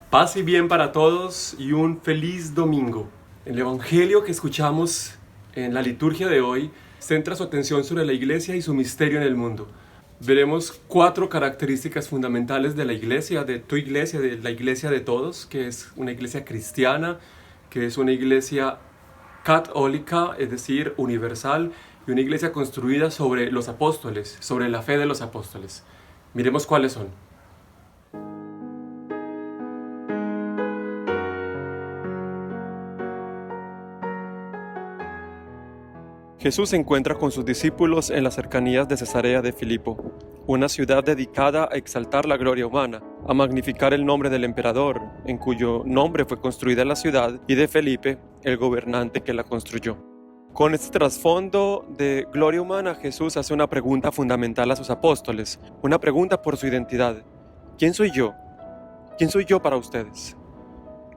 Paz y bien para todos y un feliz domingo. El Evangelio que escuchamos en la liturgia de hoy centra su atención sobre la Iglesia y su misterio en el mundo. Veremos 4 características fundamentales de la Iglesia, de tu Iglesia, de la Iglesia de todos, que es una Iglesia cristiana, que es una Iglesia católica, es decir, universal, y una Iglesia construida sobre los apóstoles, sobre la fe de los apóstoles. Miremos cuáles son. Jesús se encuentra con sus discípulos en las cercanías de Cesarea de Filipo, una ciudad dedicada a exaltar la gloria humana, a magnificar el nombre del emperador, en cuyo nombre fue construida la ciudad, y de Felipe, el gobernante que la construyó. Con este trasfondo de gloria humana, Jesús hace una pregunta fundamental a sus apóstoles, una pregunta por su identidad. ¿Quién soy yo? ¿Quién soy yo para ustedes?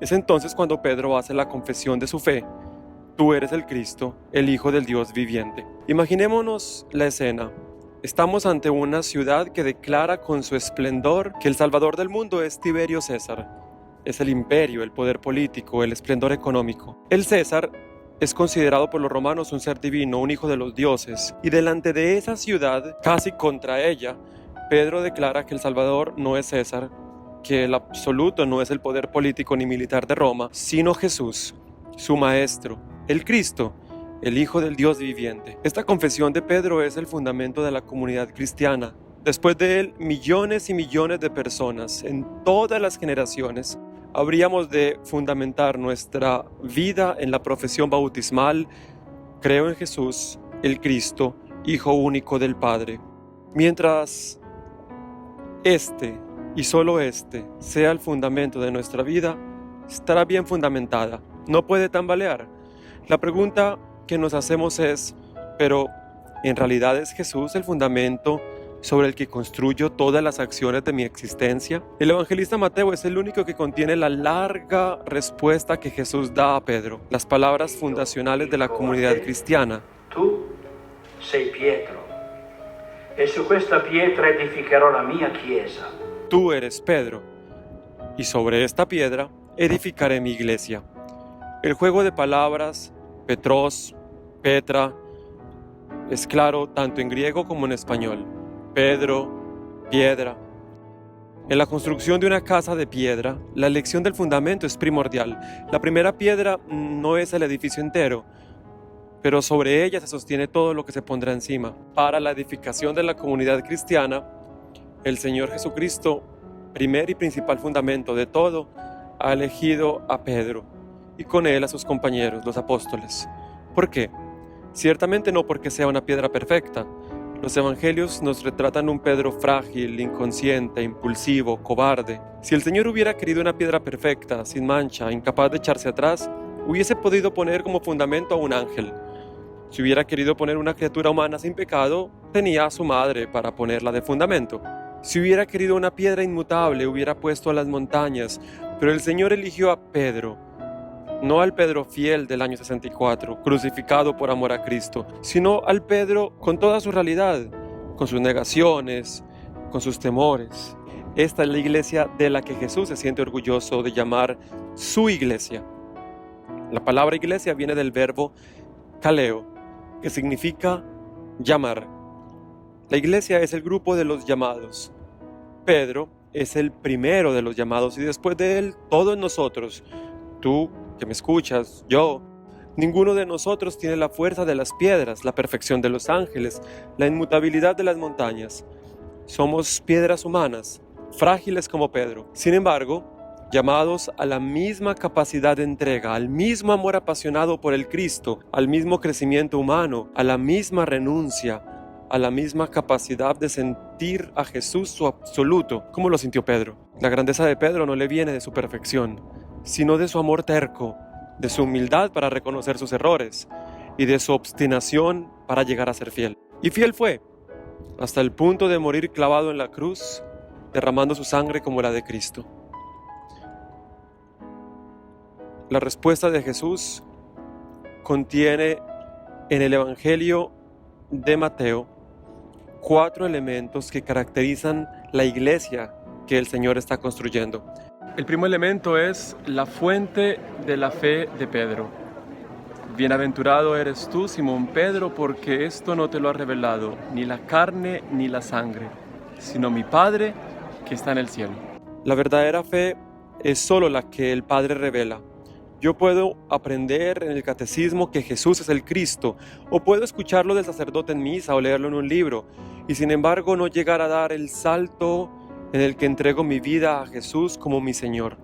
Es entonces cuando Pedro hace la confesión de su fe. Tú eres el Cristo, el Hijo del Dios viviente. Imaginémonos la escena. Estamos ante una ciudad que declara con su esplendor que el Salvador del mundo es Tiberio César. Es el imperio, el poder político, el esplendor económico. El César es considerado por los romanos un ser divino, un hijo de los dioses. Y delante de esa ciudad, casi contra ella, Pedro declara que el Salvador no es César, que el absoluto no es el poder político ni militar de Roma, sino Jesús, su maestro, el Cristo, el Hijo del Dios viviente. Esta confesión de Pedro es el fundamento de la comunidad cristiana. Después de él, millones y millones de personas en todas las generaciones habríamos de fundamentar nuestra vida en la profesión bautismal. Creo en Jesús, el Cristo, Hijo único del Padre. Mientras este y solo este sea el fundamento de nuestra vida, estará bien fundamentada, no puede tambalear. La pregunta que nos hacemos es, ¿pero en realidad es Jesús el fundamento sobre el que construyo todas las acciones de mi existencia? El evangelista Mateo es el único que contiene la larga respuesta que Jesús da a Pedro, las palabras fundacionales de la comunidad cristiana. Tu sei Pietro, e su questa pietra edificherò la mia chiesa. Tú eres Pedro, y sobre esta piedra edificaré mi iglesia. El juego de palabras, Petros, Petra, es claro tanto en griego como en español. Pedro, piedra. En la construcción de una casa de piedra, la elección del fundamento es primordial. La primera piedra no es el edificio entero, pero sobre ella se sostiene todo lo que se pondrá encima. Para la edificación de la comunidad cristiana, el Señor Jesucristo, primer y principal fundamento de todo, ha elegido a Pedro y con él a sus compañeros, los apóstoles. ¿Por qué? Ciertamente no porque sea una piedra perfecta. Los evangelios nos retratan un Pedro frágil, inconsciente, impulsivo, cobarde. Si el Señor hubiera querido una piedra perfecta, sin mancha, incapaz de echarse atrás, hubiese podido poner como fundamento a un ángel. Si hubiera querido poner una criatura humana sin pecado, tenía a su madre para ponerla de fundamento. Si hubiera querido una piedra inmutable, hubiera puesto a las montañas, pero el Señor eligió a Pedro. No al Pedro fiel del año 64, crucificado por amor a Cristo, sino al Pedro con toda su realidad, con sus negaciones, con sus temores. Esta es la iglesia de la que Jesús se siente orgulloso de llamar su iglesia. La palabra iglesia viene del verbo kaleo, que significa llamar. La iglesia es el grupo de los llamados. Pedro es el primero de los llamados y después de él, todos nosotros, tú que me escuchas, yo, ninguno de nosotros tiene la fuerza de las piedras, la perfección de los ángeles, la inmutabilidad de las montañas. Somos piedras humanas, frágiles como Pedro. Sin embargo, llamados a la misma capacidad de entrega, al mismo amor apasionado por el Cristo, al mismo crecimiento humano, a la misma renuncia, a la misma capacidad de sentir a Jesús su absoluto. ¿Cómo lo sintió Pedro? La grandeza de Pedro no le viene de su perfección, sino de su amor terco, de su humildad para reconocer sus errores y de su obstinación para llegar a ser fiel. Y fiel fue, hasta el punto de morir clavado en la cruz, derramando su sangre como la de Cristo. La respuesta de Jesús contiene en el Evangelio de Mateo 4 elementos que caracterizan la iglesia que el Señor está construyendo. El primer elemento es la fuente de la fe de Pedro. Bienaventurado eres tú, Simón Pedro, porque esto no te lo ha revelado ni la carne ni la sangre, sino mi Padre que está en el cielo. La verdadera fe es solo la que el Padre revela. Yo puedo aprender en el catecismo que Jesús es el Cristo, o puedo escucharlo del sacerdote en misa o leerlo en un libro, y sin embargo no llegar a dar el salto en el que entrego mi vida a Jesús como mi Señor,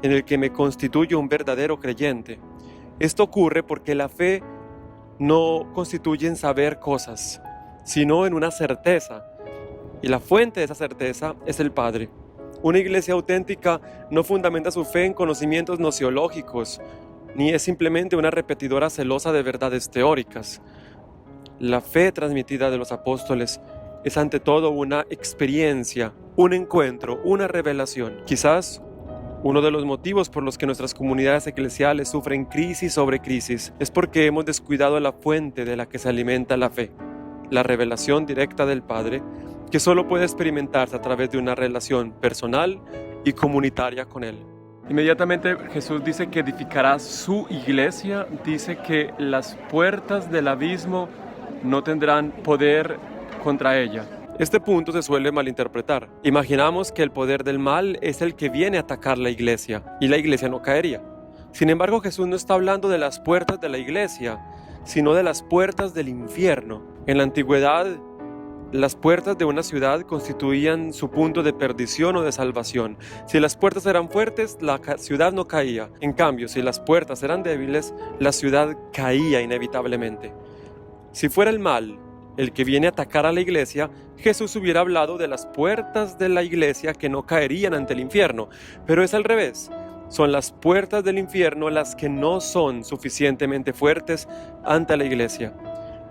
en el que me constituyo un verdadero creyente. Esto ocurre porque la fe no constituye en saber cosas, sino en una certeza, y la fuente de esa certeza es el Padre. Una iglesia auténtica no fundamenta su fe en conocimientos nociológicos, ni es simplemente una repetidora celosa de verdades teóricas. La fe transmitida de los apóstoles es ante todo una experiencia, un encuentro, una revelación. Quizás uno de los motivos por los que nuestras comunidades eclesiales sufren crisis sobre crisis es porque hemos descuidado la fuente de la que se alimenta la fe, la revelación directa del Padre, que solo puede experimentarse a través de una relación personal y comunitaria con Él. Inmediatamente Jesús dice que edificará su iglesia, dice que las puertas del abismo no tendrán poder contra ella. Este punto se suele malinterpretar. Imaginamos que el poder del mal es el que viene a atacar la iglesia y la iglesia no caería. Sin embargo, Jesús no está hablando de las puertas de la iglesia, sino de las puertas del infierno. En la antigüedad, las puertas de una ciudad constituían su punto de perdición o de salvación. Si las puertas eran fuertes, la ciudad no caía. En cambio, si las puertas eran débiles, la ciudad caía inevitablemente. Si fuera el mal el que viene a atacar a la iglesia, Jesús hubiera hablado de las puertas de la iglesia que no caerían ante el infierno. Pero es al revés. Son las puertas del infierno las que no son suficientemente fuertes ante la iglesia.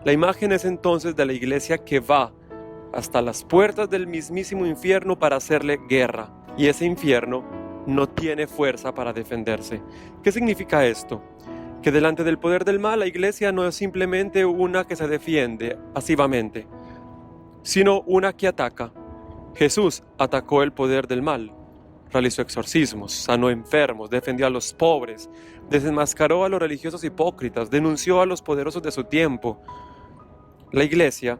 La imagen es entonces de la iglesia que va hasta las puertas del mismísimo infierno para hacerle guerra, y ese infierno no tiene fuerza para defenderse. ¿Qué significa esto? Que delante del poder del mal, la iglesia no es simplemente una que se defiende pasivamente, sino una que ataca. Jesús atacó el poder del mal, realizó exorcismos, sanó enfermos, defendió a los pobres, desenmascaró a los religiosos hipócritas, denunció a los poderosos de su tiempo. La iglesia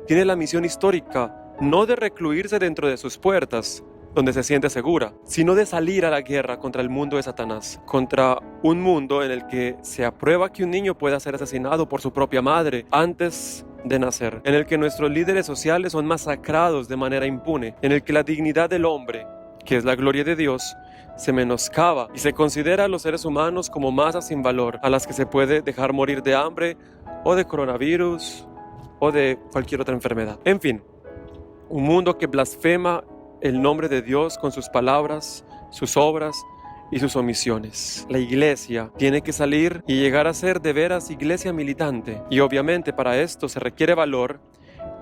tiene la misión histórica no de recluirse dentro de sus puertas, donde se siente segura, sino de salir a la guerra contra el mundo de Satanás, contra un mundo en el que se aprueba que un niño pueda ser asesinado por su propia madre antes de nacer, en el que nuestros líderes sociales son masacrados de manera impune, en el que la dignidad del hombre, que es la gloria de Dios, se menoscaba y se considera a los seres humanos como masas sin valor, a las que se puede dejar morir de hambre o de coronavirus o de cualquier otra enfermedad. En fin, un mundo que blasfema el nombre de Dios con sus palabras, sus obras y sus omisiones. La iglesia tiene que salir y llegar a ser de veras iglesia militante, y obviamente para esto se requiere valor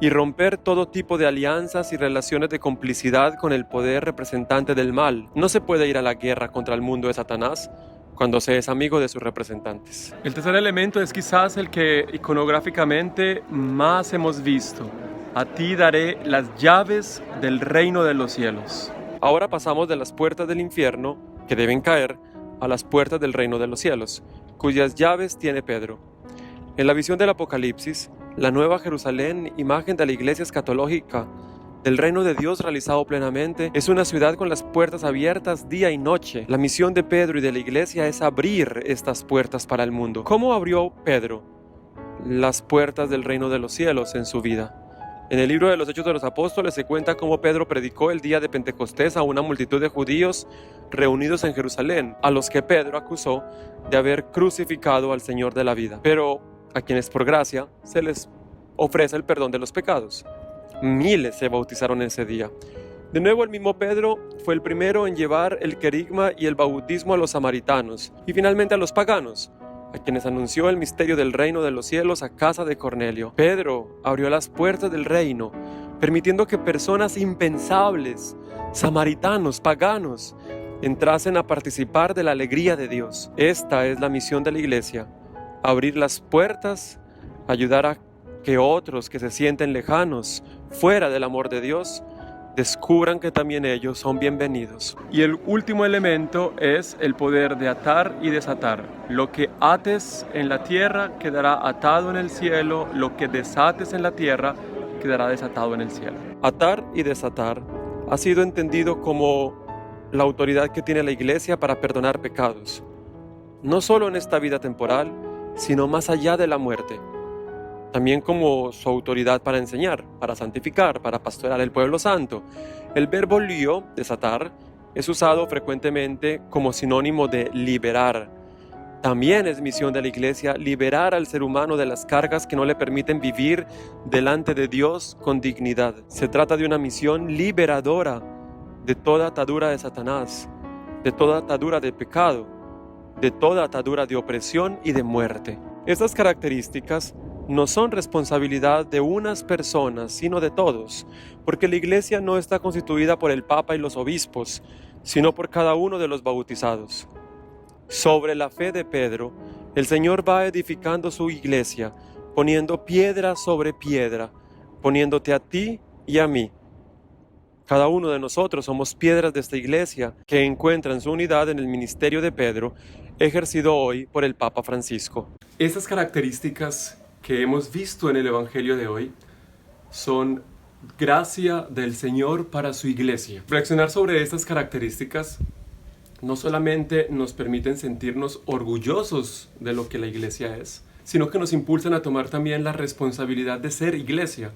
y romper todo tipo de alianzas y relaciones de complicidad con el poder representante del mal. No se puede ir a la guerra contra el mundo de Satanás cuando se es amigo de sus representantes. El tercer elemento es quizás el que iconográficamente más hemos visto. A ti daré las llaves del reino de los cielos. Ahora pasamos de las puertas del infierno, que deben caer, a las puertas del reino de los cielos, cuyas llaves tiene Pedro. En la visión del Apocalipsis, la Nueva Jerusalén, imagen de la iglesia escatológica, del reino de Dios realizado plenamente, es una ciudad con las puertas abiertas día y noche. La misión de Pedro y de la iglesia es abrir estas puertas para el mundo. ¿Cómo abrió Pedro las puertas del reino de los cielos en su vida? En el libro de los Hechos de los Apóstoles se cuenta cómo Pedro predicó el día de Pentecostés a una multitud de judíos reunidos en Jerusalén, a los que Pedro acusó de haber crucificado al Señor de la vida, pero a quienes por gracia se les ofrece el perdón de los pecados. Miles se bautizaron ese día. De nuevo, el mismo Pedro fue el primero en llevar el querigma y el bautismo a los samaritanos y finalmente a los paganos, a quienes anunció el misterio del reino de los cielos a casa de Cornelio. Pedro abrió las puertas del reino, permitiendo que personas impensables, samaritanos, paganos, entrasen a participar de la alegría de Dios. Esta es la misión de la iglesia: abrir las puertas, ayudar a que otros que se sienten lejanos, fuera del amor de Dios, descubran que también ellos son bienvenidos. Y el último elemento es el poder de atar y desatar. Lo que ates en la tierra quedará atado en el cielo, lo que desates en la tierra quedará desatado en el cielo. Atar y desatar ha sido entendido como la autoridad que tiene la Iglesia para perdonar pecados, no solo en esta vida temporal, sino más allá de la muerte. También como su autoridad para enseñar, para santificar, para pastorear el pueblo santo. El verbo lio, desatar, es usado frecuentemente como sinónimo de liberar. También es misión de la Iglesia liberar al ser humano de las cargas que no le permiten vivir delante de Dios con dignidad. Se trata de una misión liberadora de toda atadura de Satanás, de toda atadura de pecado, de toda atadura de opresión y de muerte. Estas características no son responsabilidad de unas personas, sino de todos, porque la Iglesia no está constituida por el Papa y los obispos, sino por cada uno de los bautizados. Sobre la fe de Pedro, el Señor va edificando su Iglesia, poniendo piedra sobre piedra, poniéndote a ti y a mí. Cada uno de nosotros somos piedras de esta Iglesia que encuentran su unidad en el ministerio de Pedro, ejercido hoy por el Papa Francisco. Estas características que hemos visto en el Evangelio de hoy son gracia del Señor para su Iglesia. Reflexionar sobre estas características no solamente nos permiten sentirnos orgullosos de lo que la Iglesia es, sino que nos impulsan a tomar también la responsabilidad de ser Iglesia.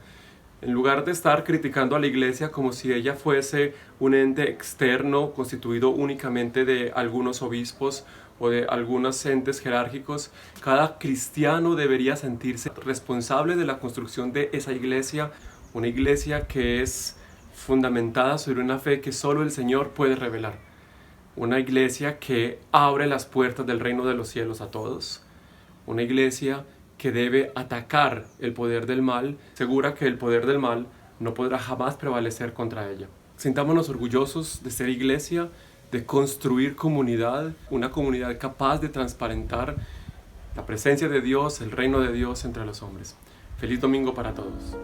En lugar de estar criticando a la Iglesia como si ella fuese un ente externo constituido únicamente de algunos obispos o de algunos entes jerárquicos, cada cristiano debería sentirse responsable de la construcción de esa Iglesia, una Iglesia que es fundamentada sobre una fe que solo el Señor puede revelar, una Iglesia que abre las puertas del reino de los cielos a todos, una Iglesia que debe atacar el poder del mal, segura que el poder del mal no podrá jamás prevalecer contra ella. Sintámonos orgullosos de ser Iglesia, de construir comunidad, una comunidad capaz de transparentar la presencia de Dios, el reino de Dios entre los hombres. Feliz domingo para todos.